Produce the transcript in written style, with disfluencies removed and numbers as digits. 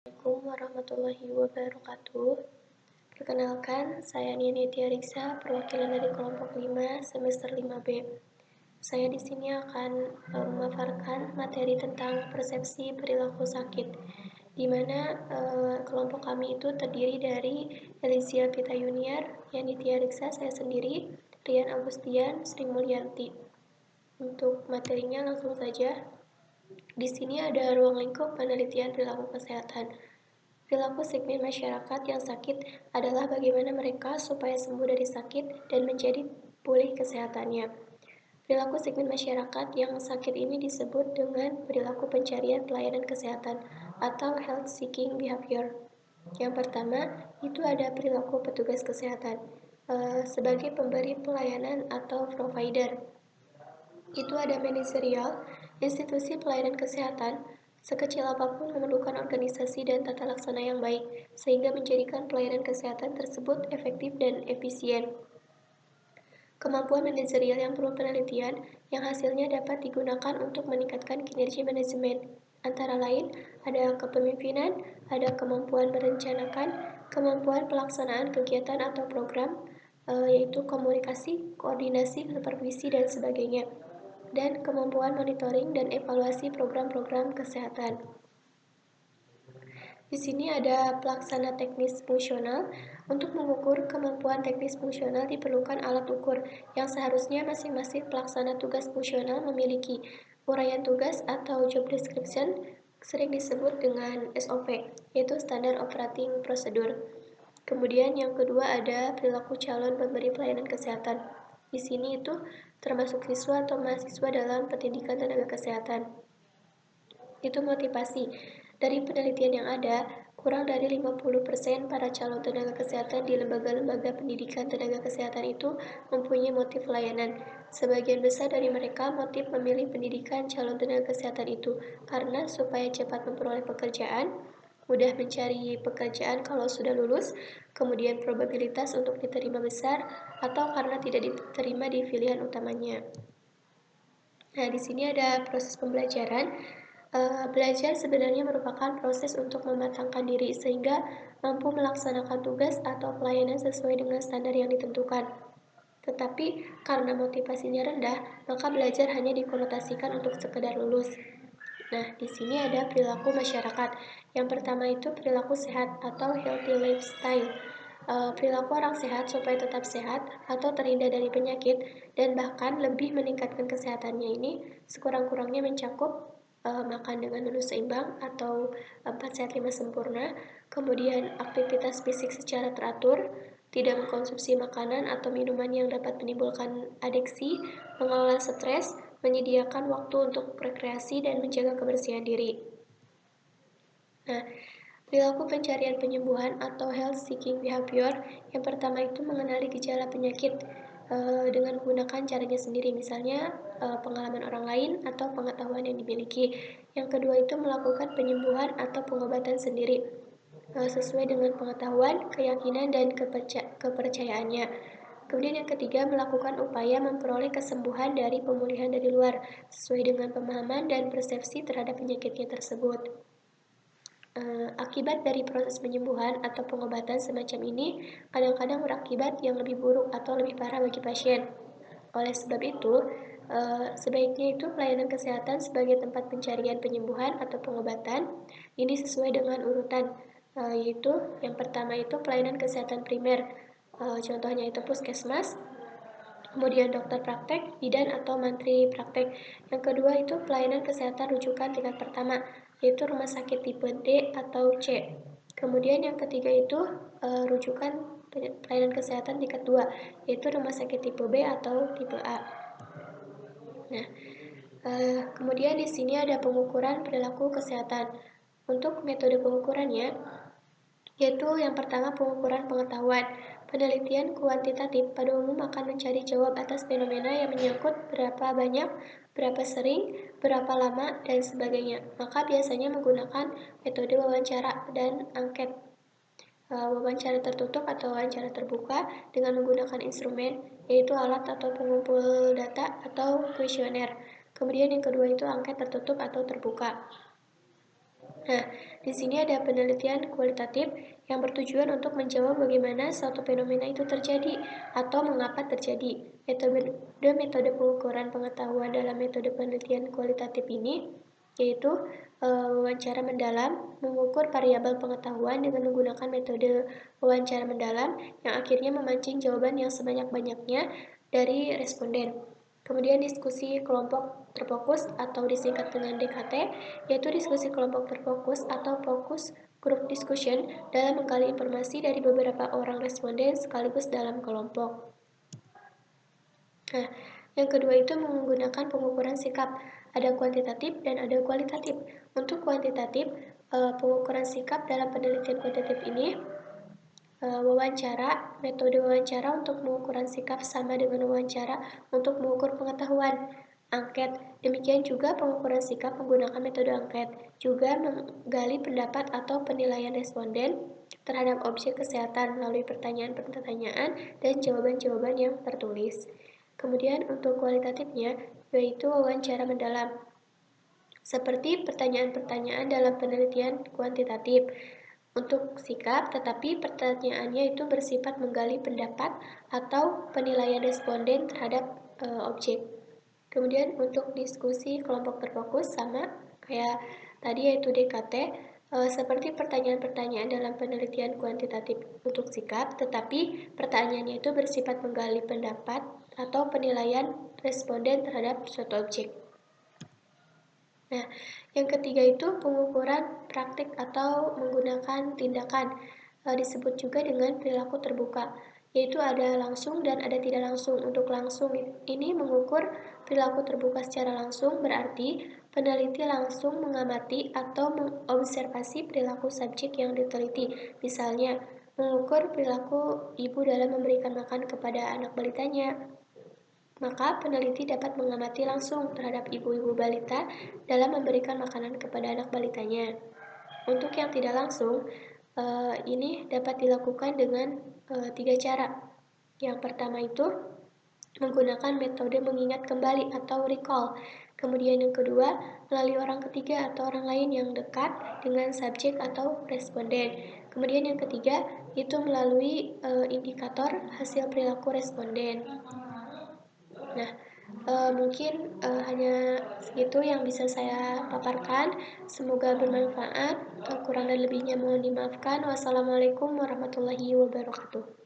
Assalamualaikum warahmatullahi wabarakatuh. Perkenalkan, saya Nitya Riksa, perwakilan dari kelompok 5 semester 5B. Saya di sini akan memaparkan materi tentang persepsi perilaku sakit, di mana kelompok kami itu terdiri dari Elizia Pita Yuniar, Nitya Riksa, saya sendiri, Rian Agustian, Sri Mulyanti. Untuk materinya langsung saja. Di sini ada ruang lingkup penelitian perilaku kesehatan. Perilaku segmen masyarakat yang sakit adalah bagaimana mereka supaya sembuh dari sakit dan menjadi pulih kesehatannya. Perilaku segmen masyarakat yang sakit ini disebut dengan perilaku pencarian pelayanan kesehatan atau health seeking behavior. Yang pertama, itu ada perilaku petugas kesehatan sebagai pemberi pelayanan atau provider. Itu ada manajerial, institusi pelayanan kesehatan, sekecil apapun memerlukan organisasi dan tata laksana yang baik, sehingga menjadikan pelayanan kesehatan tersebut efektif dan efisien. Kemampuan manajerial yang perlu penelitian, yang hasilnya dapat digunakan untuk meningkatkan kinerja manajemen. Antara lain, ada kepemimpinan, ada kemampuan merencanakan, kemampuan pelaksanaan kegiatan atau program, yaitu komunikasi, koordinasi, supervisi, dan sebagainya, dan kemampuan monitoring dan evaluasi program-program kesehatan. Di sini ada pelaksana teknis fungsional. Untuk mengukur kemampuan teknis fungsional diperlukan alat ukur yang seharusnya masing-masing pelaksana tugas fungsional memiliki. Uraian tugas atau job description sering disebut dengan SOP, yaitu Standard Operating Procedure. Kemudian yang kedua ada perilaku calon pemberi pelayanan kesehatan. Di sini itu termasuk siswa atau mahasiswa dalam pendidikan tenaga kesehatan. Itu motivasi. Dari penelitian yang ada, kurang dari 50% para calon tenaga kesehatan di lembaga-lembaga pendidikan tenaga kesehatan itu mempunyai motif layanan. Sebagian besar dari mereka motif memilih pendidikan calon tenaga kesehatan itu karena supaya cepat memperoleh pekerjaan, mudah mencari pekerjaan kalau sudah lulus, kemudian probabilitas untuk diterima besar, atau karena tidak diterima di pilihan utamanya. Nah, di sini ada proses pembelajaran. Belajar sebenarnya merupakan proses untuk mematangkan diri sehingga mampu melaksanakan tugas atau pelayanan sesuai dengan standar yang ditentukan. Tetapi karena motivasinya rendah, maka belajar hanya dikonotasikan untuk sekedar lulus. Nah, di sini ada perilaku masyarakat. Yang pertama itu perilaku sehat atau healthy lifestyle. Perilaku orang sehat supaya tetap sehat atau terhindar dari penyakit dan bahkan lebih meningkatkan kesehatannya ini sekurang-kurangnya mencakup makan dengan menu seimbang atau 4 sehat 5 sempurna, kemudian aktivitas fisik secara teratur, tidak mengkonsumsi makanan atau minuman yang dapat menimbulkan adiksi, mengelola stres, menyediakan waktu untuk rekreasi dan menjaga kebersihan diri. Nah, perilaku pencarian penyembuhan atau health seeking behavior yang pertama itu mengenali gejala penyakit dengan menggunakan caranya sendiri, misalnya pengalaman orang lain atau pengetahuan yang dimiliki. Yang kedua itu melakukan penyembuhan atau pengobatan sendiri sesuai dengan pengetahuan, keyakinan, dan kepercayaannya. Kemudian yang ketiga, melakukan upaya memperoleh kesembuhan dari pemulihan dari luar sesuai dengan pemahaman dan persepsi terhadap penyakitnya tersebut. Akibat dari proses penyembuhan atau pengobatan semacam ini kadang-kadang berakibat yang lebih buruk atau lebih parah bagi pasien. Oleh sebab itu, sebaiknya itu pelayanan kesehatan sebagai tempat pencarian penyembuhan atau pengobatan ini sesuai dengan urutan, yaitu yang pertama itu pelayanan kesehatan primer, contohnya itu puskesmas, kemudian dokter praktek, bidan atau mantri praktek. Yang kedua itu pelayanan kesehatan rujukan tingkat pertama, yaitu rumah sakit tipe D atau C. Kemudian yang ketiga itu rujukan pelayanan kesehatan tingkat 2, yaitu rumah sakit tipe B atau tipe A. Nah, kemudian di sini ada pengukuran perilaku kesehatan. Untuk metode pengukurannya, yaitu yang pertama pengukuran pengetahuan. Penelitian kuantitatif pada umum akan mencari jawab atas fenomena yang menyangkut berapa banyak, berapa sering, berapa lama, dan sebagainya. Maka biasanya menggunakan metode wawancara dan angket. Wawancara tertutup atau wawancara terbuka dengan menggunakan instrumen, yaitu alat atau pengumpul data atau kuesioner. Kemudian yang kedua itu angket tertutup atau terbuka. Nah, di sini ada penelitian kualitatif yang bertujuan untuk menjawab bagaimana suatu fenomena itu terjadi atau mengapa terjadi. Metode pengukuran pengetahuan dalam metode penelitian kualitatif ini yaitu wawancara mendalam, mengukur variabel pengetahuan dengan menggunakan metode wawancara mendalam yang akhirnya memancing jawaban yang sebanyak-banyaknya dari responden. Kemudian diskusi kelompok terfokus atau disingkat dengan DKT, yaitu diskusi kelompok terfokus atau fokus group discussion dalam menggali informasi dari beberapa orang responden sekaligus dalam kelompok. Nah, yang kedua itu menggunakan pengukuran sikap. Ada kuantitatif dan ada kualitatif. Untuk kuantitatif, pengukuran sikap dalam penelitian kuantitatif ini metode wawancara untuk pengukuran sikap sama dengan wawancara untuk mengukur pengetahuan. Angket, demikian juga pengukuran sikap menggunakan metode angket, juga menggali pendapat atau penilaian responden terhadap objek kesehatan melalui pertanyaan-pertanyaan dan jawaban-jawaban yang tertulis. Kemudian untuk kualitatifnya, yaitu wawancara mendalam. Seperti pertanyaan-pertanyaan dalam penelitian kuantitatif untuk sikap, tetapi pertanyaannya itu bersifat menggali pendapat atau penilaian responden terhadap objek. Kemudian untuk diskusi kelompok terfokus sama kayak tadi yaitu DKT, seperti pertanyaan-pertanyaan dalam penelitian kuantitatif untuk sikap, tetapi pertanyaannya itu bersifat menggali pendapat atau penilaian responden terhadap suatu objek. Nah, yang ketiga itu pengukuran praktik atau menggunakan tindakan, disebut juga dengan perilaku terbuka, yaitu ada langsung dan ada tidak langsung. Untuk langsung ini mengukur perilaku terbuka secara langsung berarti peneliti langsung mengamati atau mengobservasi perilaku subjek yang diteliti. Misalnya, mengukur perilaku ibu dalam memberikan makan kepada anak balitanya. Maka peneliti dapat mengamati langsung terhadap ibu-ibu balita dalam memberikan makanan kepada anak balitanya. Untuk yang tidak langsung, ini dapat dilakukan dengan 3 cara. Yang pertama itu menggunakan metode mengingat kembali atau recall. Kemudian yang kedua, melalui orang ketiga atau orang lain yang dekat dengan subjek atau responden. Kemudian yang ketiga, itu melalui indikator hasil perilaku responden. Nah, mungkin hanya segitu yang bisa saya paparkan. Semoga bermanfaat. Kurang dan lebihnya mohon dimaafkan. Wassalamualaikum warahmatullahi wabarakatuh.